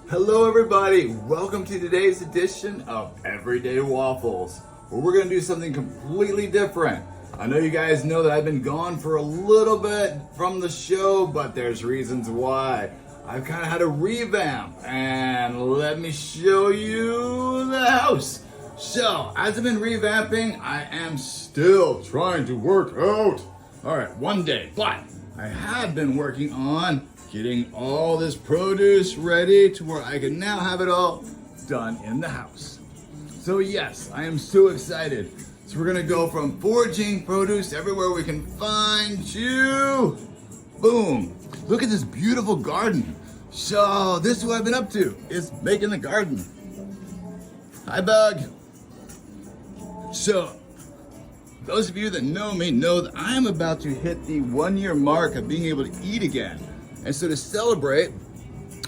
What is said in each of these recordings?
Hello everybody, welcome to today's edition of Everyday Waffles, where we're going to do something completely different. I know you guys know that I've been gone for a little bit from the show, but there's reasons why. I've kind of had a revamp, and let me show you the house. So, as I've been revamping, I am still trying to work out. Alright, one day, but I have been working on getting all this produce ready to where I can now have it all done in the house. So yes, I am so excited. So we're gonna go from foraging produce everywhere we can find to boom. Look at this beautiful garden. So this is what I've been up to, is making the garden. Hi Bug. So those of you that know me know that I am about to hit the 1 year mark of being able to eat again. And so to celebrate,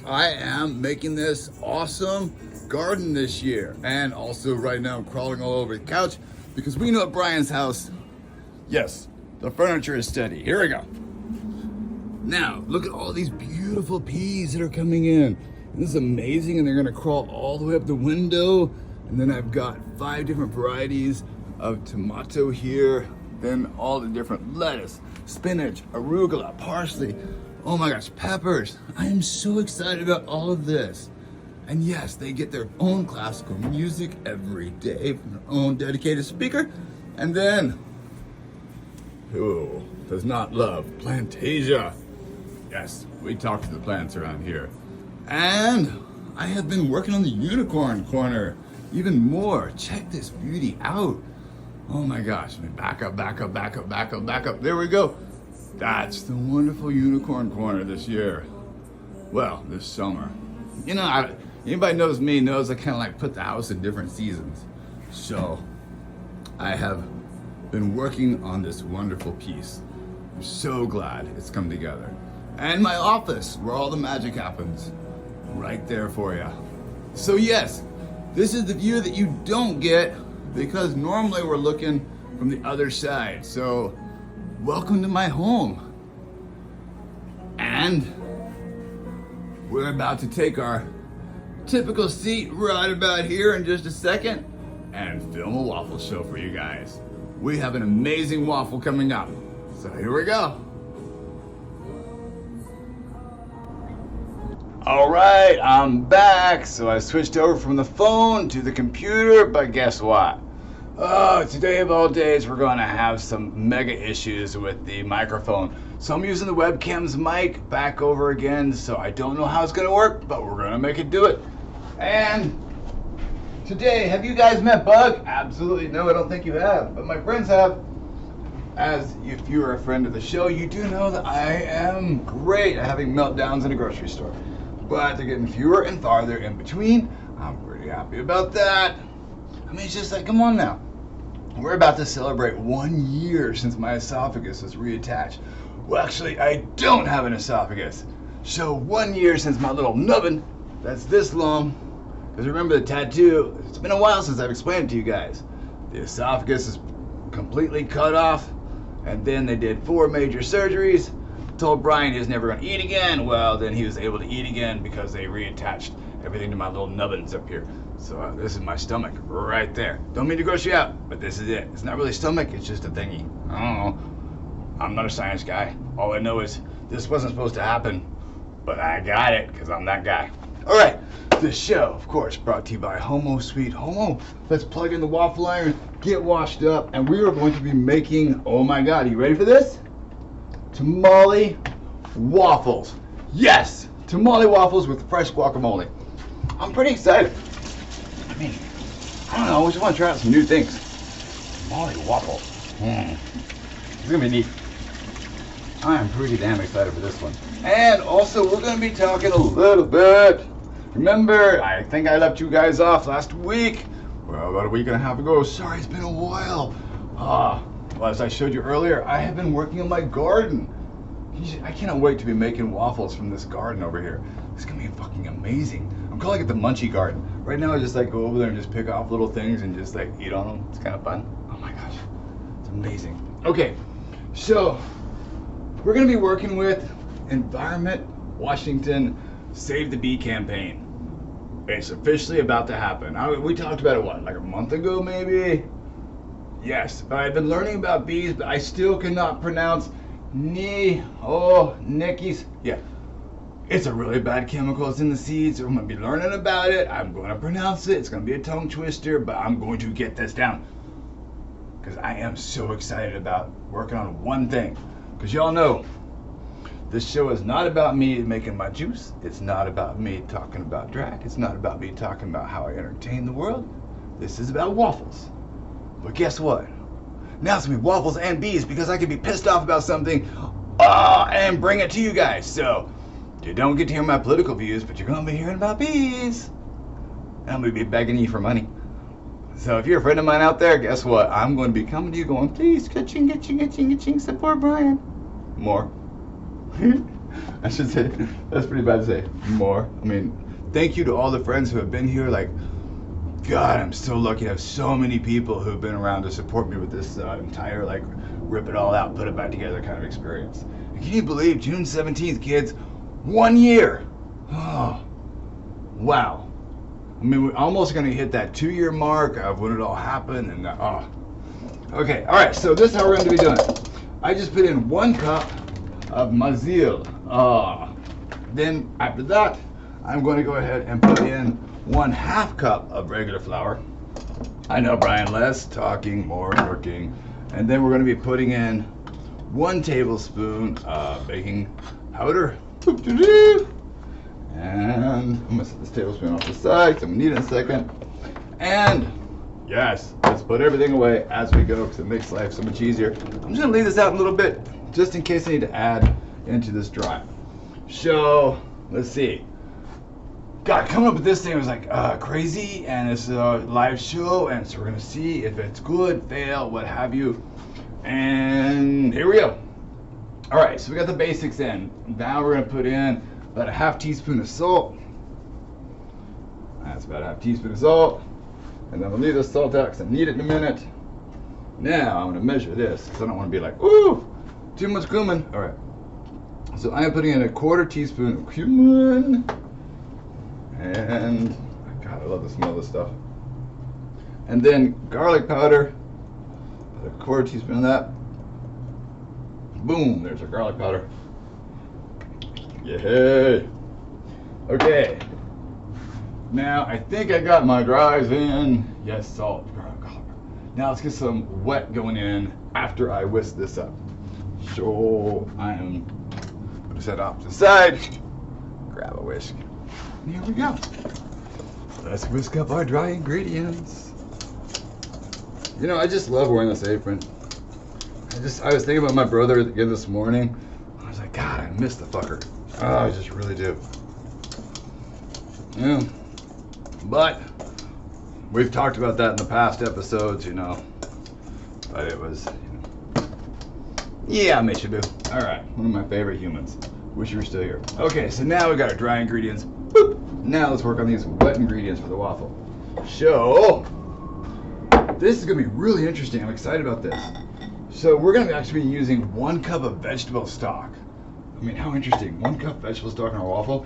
I am making this awesome garden this year. And also right now I'm crawling all over the couch because we know at Brian's house, yes, the furniture is steady. Here we go. Now, look at all these beautiful peas that are coming in. And this is amazing, and they're gonna crawl all the way up the window. And then I've got 5 different varieties of tomato here. Then all the different lettuce, spinach, arugula, parsley. Oh my gosh, peppers. I am so excited about all of this. And yes, they get their own classical music every day from their own dedicated speaker. And then, who does not love Plantasia? Yes, we talk to the plants around here. And I have been working on the unicorn corner even more. Check this beauty out. Oh my gosh, back up, back up, back up, back up, back up. There we go. That's the wonderful unicorn corner this year. Well, this summer. You know, anybody knows me knows I kind of like put the house in different seasons. So, I have been working on this wonderful piece. I'm so glad it's come together. And my office, where all the magic happens, right there for you. So yes, this is the view that you don't get because normally we're looking from the other side. So, welcome to my home. And we're about to take our typical seat right about here in just a second and film a waffle show for you guys. We have an amazing waffle coming up. So here we go. All right, I'm back. So I switched over from the phone to the computer, but guess what? Oh, today of all days, we're going to have some mega issues with the microphone. So I'm using the webcam's mic back over again, so I don't know how it's going to work, but we're going to make it do it. And today, have you guys met Bug? Absolutely no, I don't think you have, but my friends have. As if you're a friend of the show, you do know that I am great at having meltdowns in a grocery store. But they're getting fewer and farther in between. I'm pretty happy about that. I mean, it's just like, come on now. We're about to celebrate 1 year since my esophagus was reattached. Well, actually, I don't have an esophagus. So 1 year since my little nubbin, that's this long. Because remember the tattoo, it's been a while since I've explained it to you guys. The esophagus is completely cut off. And then they did 4 major surgeries. Told Brian he was never going to eat again. Well, then he was able to eat again because they reattached everything to my little nubbins up here. So this is my stomach right there. Don't mean to gross you out, but this is it. It's not really stomach, it's just a thingy. I don't know. I'm not a science guy. All I know is this wasn't supposed to happen, but I got it because I'm that guy. All right, this show, of course, brought to you by Homo Sweet Homo. Let's plug in the waffle iron, get washed up, and we are going to be making, oh my God, are you ready for this? Tamale waffles. Yes, tamale waffles with fresh guacamole. I'm pretty excited. I mean, I don't know, I just want to try out some new things. Tamale waffle. It's gonna be neat. I am pretty damn excited for this one. And also, we're gonna be talking a little bit. Remember, I think I left you guys off last week. Well, about a week and a half ago. Sorry, it's been a while. Well, as I showed you earlier, I have been working on my garden. I cannot wait to be making waffles from this garden over here. It's gonna be fucking amazing. I'm calling it the Munchie Garden. Right now I just like go over there and just pick off little things and just like eat on them. It's kind of fun. Oh my gosh, it's amazing. Okay, so we're gonna be working with Environment Washington Save the Bee campaign. It's officially about to happen. We talked about it, what, like a month ago maybe? Yes, but I've been learning about bees, but I still cannot pronounce Nikki's. Yeah, it's a really bad chemical. It's in the seeds. I'm going to be learning about it. I'm going to pronounce it. It's going to be a tongue twister, but I'm going to get this down. Because I am so excited about working on one thing. Because y'all know, this show is not about me making my juice. It's not about me talking about drag. It's not about me talking about how I entertain the world. This is about waffles. But guess what? Now it's going to be waffles and bees because I can be pissed off about something and bring it to you guys. So, you don't get to hear my political views, but you're going to be hearing about bees. And I'm going to be begging you for money. So if you're a friend of mine out there, guess what? I'm going to be coming to you going, please, ka-ching, ka-ching, ka-ching, ka-ching, support Brian. More. I should say, that's pretty bad to say. More. I mean, thank you to all the friends who have been here. Like, God, I'm so lucky to have so many people who have been around to support me with this entire, like, rip it all out, put it back together kind of experience. And can you believe June 17th, kids? 1 year. Oh, wow. I mean, we're almost going to hit that 2-year mark of when it all happened. And okay, all right, so this is how we're going to be doing it. I just put in 1 cup of mazil. Then after that, I'm going to go ahead and put in 1/2 cup of regular flour. I know, Brian, less talking, more working. And then we're going to be putting in 1 tablespoon of baking powder. And I'm going to set this tablespoon off the side because I'm going to need it in a second. And yes, let's put everything away as we go because it makes life so much easier. I'm just going to leave this out a little bit just in case I need to add into this dry. So, let's see. God, coming up with this thing was like crazy, and it's a live show, and so we're going to see if it's good, fail, what have you. And here we go. All right, so we got the basics in. Now we're going to put in about a 1/2 teaspoon of salt. That's about a 1/2 teaspoon of salt. And then we'll leave the salt out because I need it in a minute. Now I'm going to measure this because I don't want to be like, ooh, too much cumin. All right. So I am putting in a 1/4 teaspoon of cumin. And, God, I love the smell of this stuff. And then garlic powder. A 1/4 teaspoon of that. Boom, there's our garlic powder. Yay. Okay. Now, I think I got my dries in. Yes, salt. Now let's get some wet going in after I whisk this up. So I am going to set it off to the side. Grab a whisk. And here we go. Let's whisk up our dry ingredients. You know, I just love wearing this apron. I was thinking about my brother again this morning. I was like, God, I miss the fucker. Oh, I just really do. Yeah. But we've talked about that in the past episodes, you know. But it was, you know. Yeah, Michibu. All right, one of my favorite humans. Wish you were still here. Okay, so now we got our dry ingredients. Boop. Now let's work on these wet ingredients for the waffle. So, this is gonna be really interesting. I'm excited about this. So we're going to actually be using 1 cup of vegetable stock. I mean, how interesting. 1 cup vegetable stock on our waffle.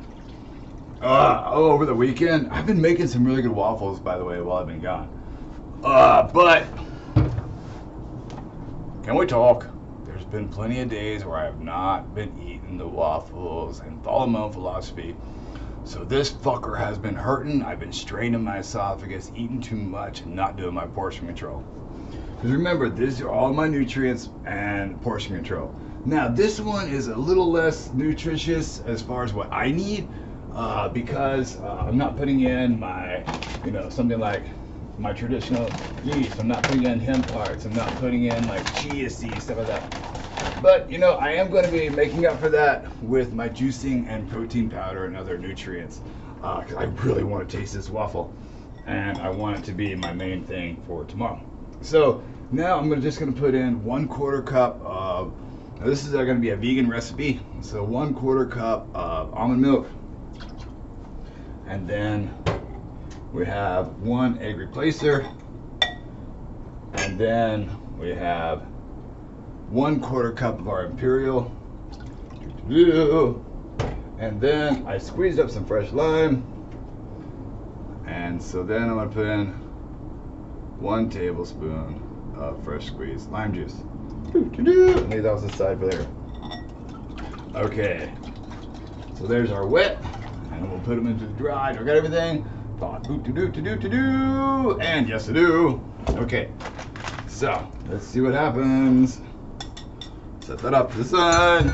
Over the weekend, I've been making some really good waffles, by the way, while I've been gone. But, can we talk? There's been plenty of days where I have not been eating the waffles and following my own philosophy. So this fucker has been hurting. I've been straining my esophagus, eating too much, and not doing my portion control. Because remember, these are all my nutrients and portion control. Now, this one is a little less nutritious as far as what I need because I'm not putting in my, you know, something like my traditional yeast. I'm not putting in hemp parts. I'm not putting in like chia seeds, stuff like that. But, you know, I am going to be making up for that with my juicing and protein powder and other nutrients because I really want to taste this waffle and I want it to be my main thing for tomorrow. So now I'm just going to put in 1/4 cup of, this is going to be a vegan recipe, so 1/4 cup of almond milk. And then we have 1 egg replacer. And then we have 1/4 cup of our imperial. And then I squeezed up some fresh lime. And so then I'm gonna put in 1 tablespoon of fresh squeezed lime juice. And leave that on the side for there. Okay, so there's our wet, and we'll put them into the dry. Do I got everything? And yes I do. Okay, so let's see what happens. Set that up to the side.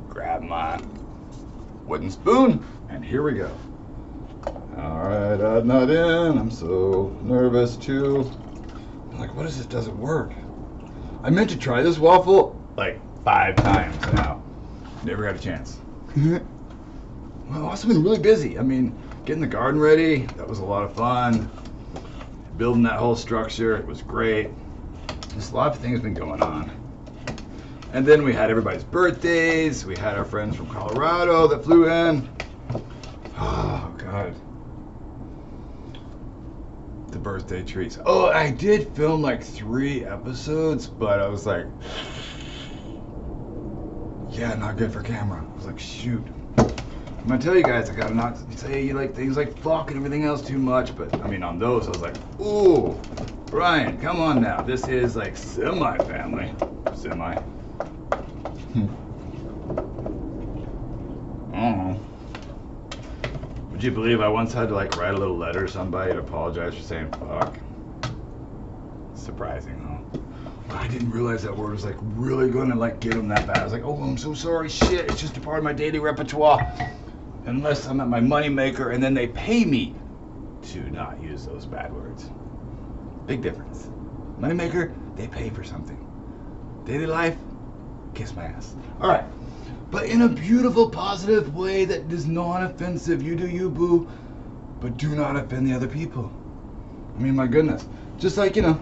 Grab my wooden spoon, and here we go. Alright, add that in. I'm so nervous too. I'm like, what if this doesn't work? I meant to try this waffle like 5 times now. Never got a chance. Well, I've also been really busy. I mean, getting the garden ready, that was a lot of fun. Building that whole structure, it was great. Just a lot of things been going on. And then we had everybody's birthdays. We had our friends from Colorado that flew in. Oh, God. The birthday treats. Oh, I did film like 3 episodes, but I was like, yeah, not good for camera. I was like, shoot. I'm gonna tell you guys, I gotta not say you like things like fuck and everything else too much, but I mean on those I was like, ooh, Brian, come on now. This is like semi-family. Semi. I don't know. Would you believe I once had to like write a little letter to somebody and apologize for saying fuck? Surprising, huh? I didn't realize that word was like really gonna like get them that bad. I was like, oh, I'm so sorry, shit, it's just a part of my daily repertoire. Unless I'm at my moneymaker and then they pay me to not use those bad words. Big difference. Moneymaker, they pay for something. Daily life, kiss my ass. All right, but in a beautiful, positive way that is non-offensive. You do you, boo, but do not offend the other people. I mean, my goodness. Just like, you know,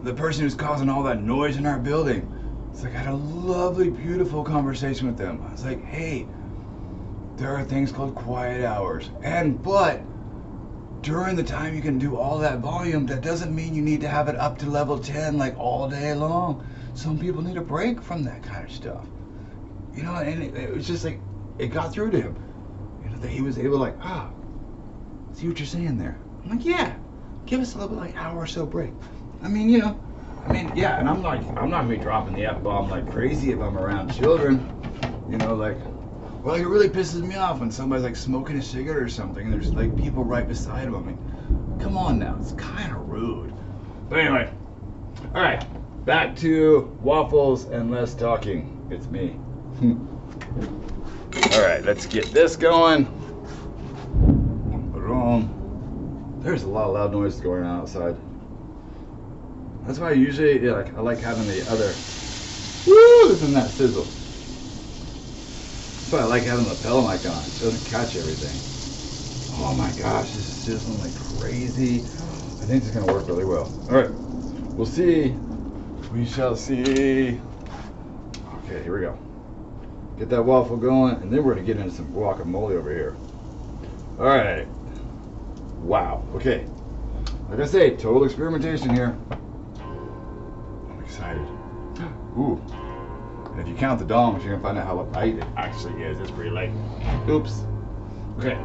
the person who's causing all that noise in our building. It's like I had a lovely, beautiful conversation with them. I was like, hey, there are things called quiet hours. But during the time you can do all that volume, that doesn't mean you need to have it up to level 10 like all day long. Some people need a break from that kind of stuff. You know, and it was just like, it got through to him. You know, that he was able to like, see what you're saying there. I'm like, yeah, give us a little like hour or so break. I mean, you know, yeah, and I'm not gonna be dropping the F-bomb like crazy if I'm around children. You know, like, well, it really pisses me off when somebody's like smoking a cigarette or something and there's like people right beside them. I mean, come on now, it's kind of rude. But anyway, all right, back to waffles and less talking. It's me. All right, let's get this going. There's a lot of loud noise going on outside. That's why I usually, yeah, I like having the other, woo, isn't that sizzle? That's why I like having the lapel mic on. It doesn't catch everything. Oh my gosh, this is sizzling like crazy. I think it's gonna work really well. All right, we'll see. We shall see. Okay, here we go. Get that waffle going, and then we're gonna get into some guacamole over here. All right. Wow. Okay. Like I say, total experimentation here. I'm excited. Ooh. And if you count the dongs, you're gonna find out how light it actually is. It's pretty light. Oops. Okay.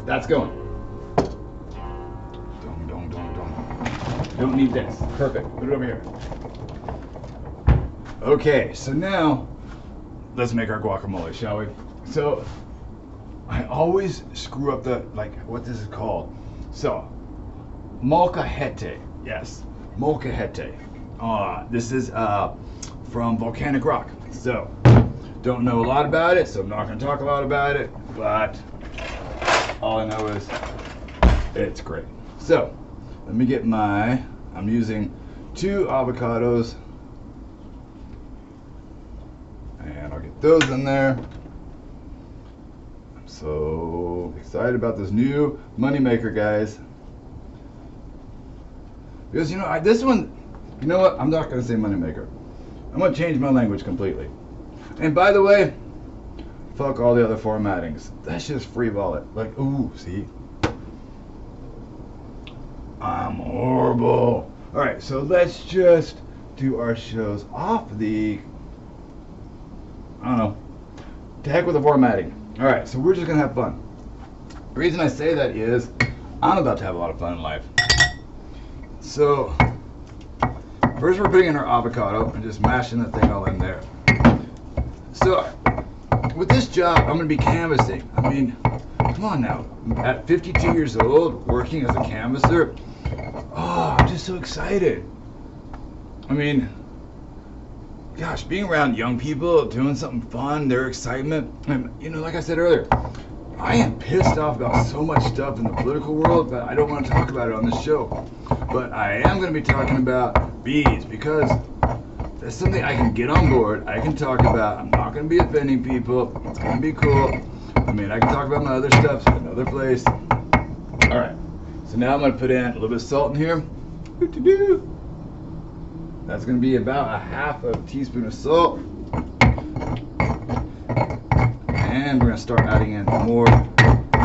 That's going. Don't need this. Perfect. Put it over here. Okay, so now let's make our guacamole, shall we? So I always screw up the, like, what this is called. So, molcajete. Yes, molcajete. This is from volcanic rock. So, don't know a lot about it, so I'm not going to talk a lot about it, but all I know is it's great. So, let me get I'm using 2 avocados, and I'll get those in there. I'm so excited about this new moneymaker, guys. Because, you know, this one, you know what? I'm not going to say moneymaker. I'm going to change my language completely. And by the way, fuck all the other formattings. That's just free wallet. Like, ooh, see? I'm horrible. Alright, so let's just do our shows off the, I don't know, to heck with the formatting. All right, so we're just gonna have fun. The reason I say that is I'm about to have a lot of fun in life. So first we're putting in our avocado and just mashing the thing all in there. So with this job, I'm gonna be canvassing. I mean, come on now. At 52 years old, working as a canvasser, oh, I'm just so excited. I mean, gosh, being around young people, doing something fun, their excitement, and you know, like I said earlier, I am pissed off about so much stuff in the political world, but I don't want to talk about it on this show. But I am going to be talking about bees because that's something I can get on board. I can talk about. I'm not going to be offending people. It's going to be cool. I mean, I can talk about my other stuff in another place. All right. So now I'm going to put in a little bit of salt in here. That's going to be about a half a teaspoon of salt. And we're going to start adding in more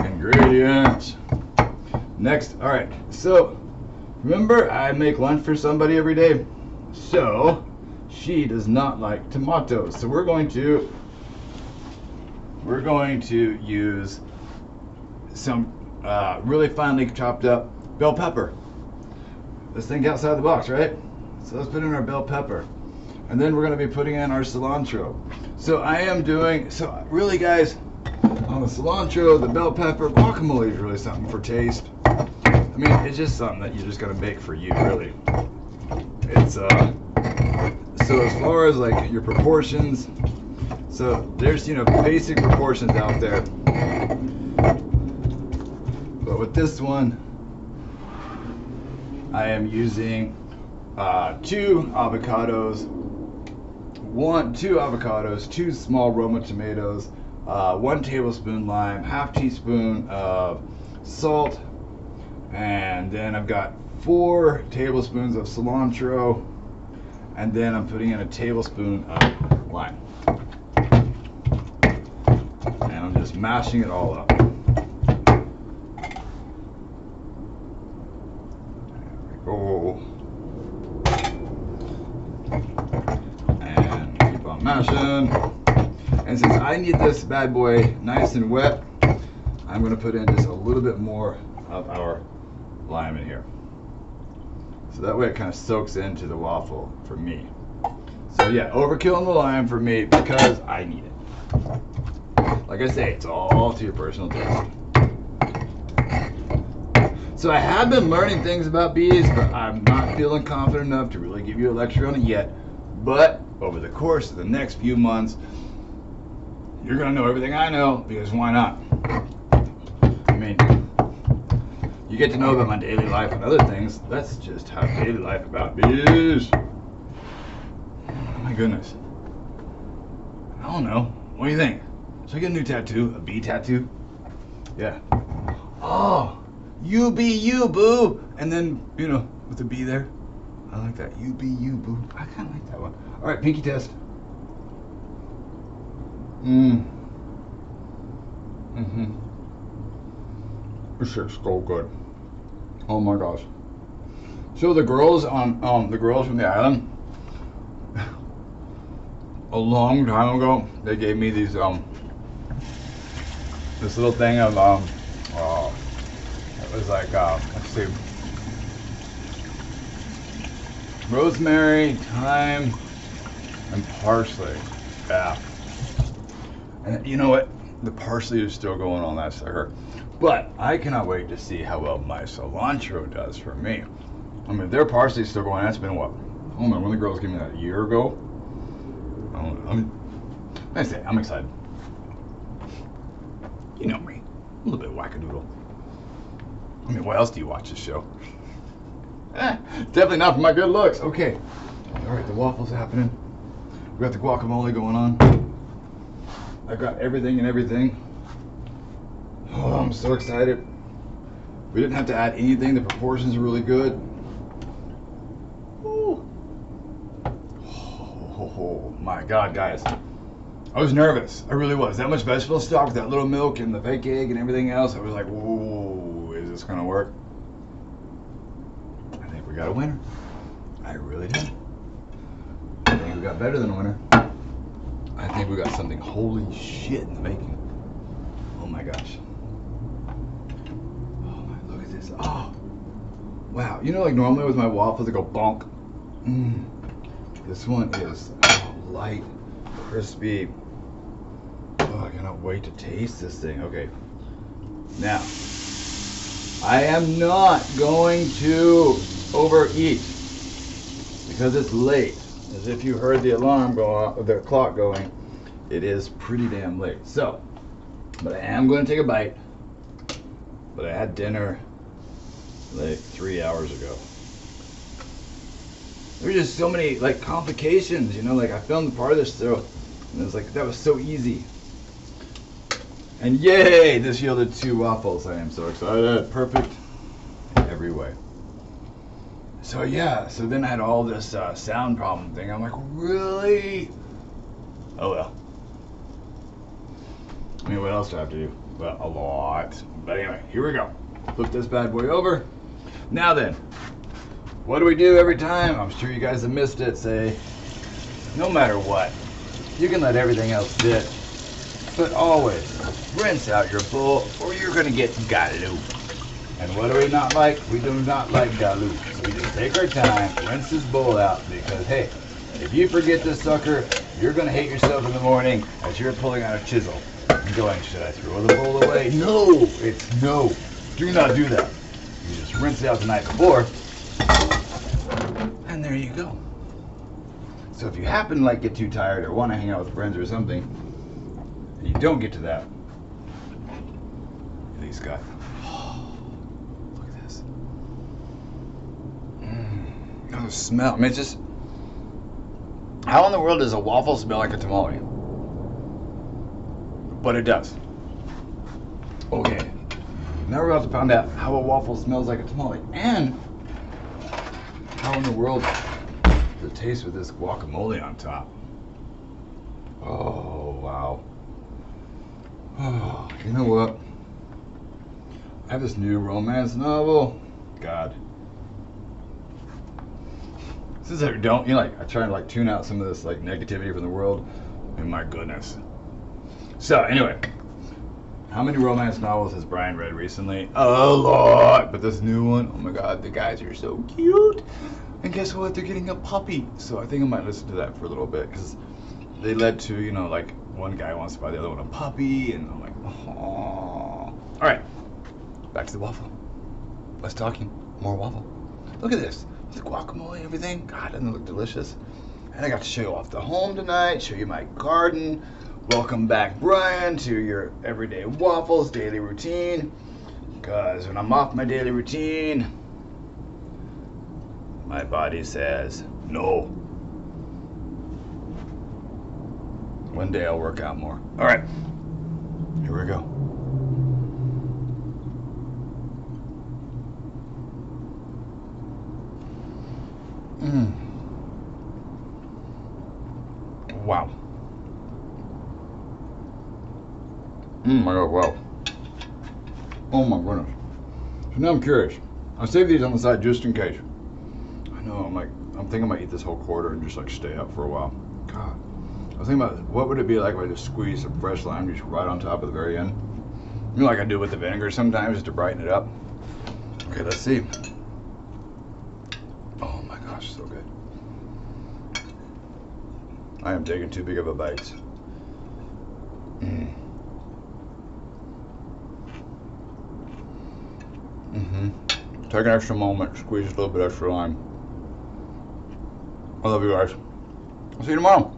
ingredients. Next, all right. So remember, I make lunch for somebody every day. So she does not like tomatoes. So we're going to use some really finely chopped up bell pepper. Let's think outside the box, right? So let's put in our bell pepper. And then we're going to be putting in our cilantro. So I am doing, so really guys, on the cilantro, the bell pepper, guacamole is really something for taste. I mean, it's just something that you're just going to make for you, really. It's, so as far as like your proportions, so there's, you know, basic proportions out there. But with this one, I am using 2 avocados, 2 small Roma tomatoes, 1 tablespoon lime, half teaspoon of salt, and then I've got 4 tablespoons of cilantro, and then I'm putting in a tablespoon of lime. And I'm just mashing it all up. There we go. And keep on mashing. And since I need this bad boy nice and wet, I'm going to put in just a little bit more of our lime in here. So that way it kind of soaks into the waffle for me. So yeah, overkill on the lime for me because I need it. Like I say, it's all to your personal taste. So I have been learning things about bees, but I'm not feeling confident enough to really give you a lecture on it yet. But over the course of the next few months, you're going to know everything I know, because why not? I mean, you get to know about my daily life and other things. That's just how daily life about bees. Oh my goodness. I don't know. What do you think? Should I get a new tattoo? A bee tattoo? Yeah. Oh, you be you, boo. And then, you know, with the bee there. I like that. You be you, boo. I kind of like that one. All right, pinky test. This shit's so good. Oh my gosh. So the girls on the girls from the island, a long time ago, they gave me these this little thing of it was like let's see, rosemary, thyme, and parsley. Yeah. And you know what? The parsley is still going on that sucker. But I cannot wait to see how well my cilantro does for me. I mean, their parsley is still going. That's been what? Oh man, when the girls gave me that a year ago. I say, I'm excited. You know me, a little bit wackadoodle. I mean, why else do you watch this show? Definitely not for my good looks. Okay. All right, the waffles happening. We got the guacamole going on. I got everything and everything. Oh, I'm so excited. We didn't have to add anything. The proportions are really good. Ooh. Oh my God, guys. I was nervous. I really was. That much vegetable stock with that little milk and the fake egg and everything else. I was like, whoa, is this going to work? I think we got a winner. I really do. I think we got better than a winner. I think we got something holy shit in the making. Oh my gosh. Oh my, look at this. Oh, wow. You know, like normally with my waffles, they go bonk. This one is light, crispy. Oh, I cannot wait to taste this thing. Okay. Now, I am not going to overeat because it's late. As if you heard the alarm go off, the clock going, it is pretty damn late. So, but I am going to take a bite. But I had dinner like 3 hours ago. There's just so many like complications, you know. Like I filmed part of this show, and it was like that was so easy. And yay, this yielded 2 waffles. I am so excited. Perfect in every way. So yeah, so then I had all this sound problem thing. I'm like, really? Oh well. I mean, what else do I have to do? Well, a lot. But anyway, here we go. Flip this bad boy over. Now then, what do we do every time? I'm sure you guys have missed it. Say, no matter what, you can let everything else sit, but always rinse out your bowl or you're gonna get galoo. And what do we not like? We do not like galoo. So we just take our time, rinse this bowl out, because hey, if you forget this sucker, you're gonna hate yourself in the morning as you're pulling out a chisel and going, should I throw the bowl away? No, it's no. Do not do that. You just rinse it out the night before, and there you go. So if you happen to like get too tired or want to hang out with friends or something, and you don't get to that, at least got. Look at this. Oh, the smell. I mean, it's just. How in the world does a waffle smell like a tamale? But it does. Okay. Now we're about to find out how a waffle smells like a tamale, and how in the world does it taste with this guacamole on top. Oh, wow. Oh, you know what? I have this new romance novel. God. This is don't you like? I try to like tune out some of this like negativity from the world, and my goodness. So anyway, how many romance novels has Brian read recently? A lot. But this new one, oh my God, the guys are so cute. And guess what? They're getting a puppy. So I think I might listen to that for a little bit because they led to, you know, like one guy wants to buy the other one a puppy, and I'm like, oh. All right, back to the waffle. Less talking, more waffle. Look at this. The guacamole and everything. God, doesn't it look delicious? And I got to show you off the home tonight, show you my garden. Welcome back, Brian, to your everyday waffles daily routine. Because when I'm off my daily routine, my body says no. One day I'll work out more. All right, here we go. Wow. My God, wow. Oh my goodness. So now I'm curious. I saved these on the side just in case. I know, I'm thinking I might eat this whole quarter and just like stay up for a while. God. I was thinking about what would it be like if I just squeeze some fresh lime juice right on top at the very end. You know, like I do with the vinegar sometimes just to brighten it up. Okay, let's see. Oh my gosh, so good. I am taking too big of a bite. Take an extra moment, squeeze a little bit extra lime. I love you guys. I'll see you tomorrow.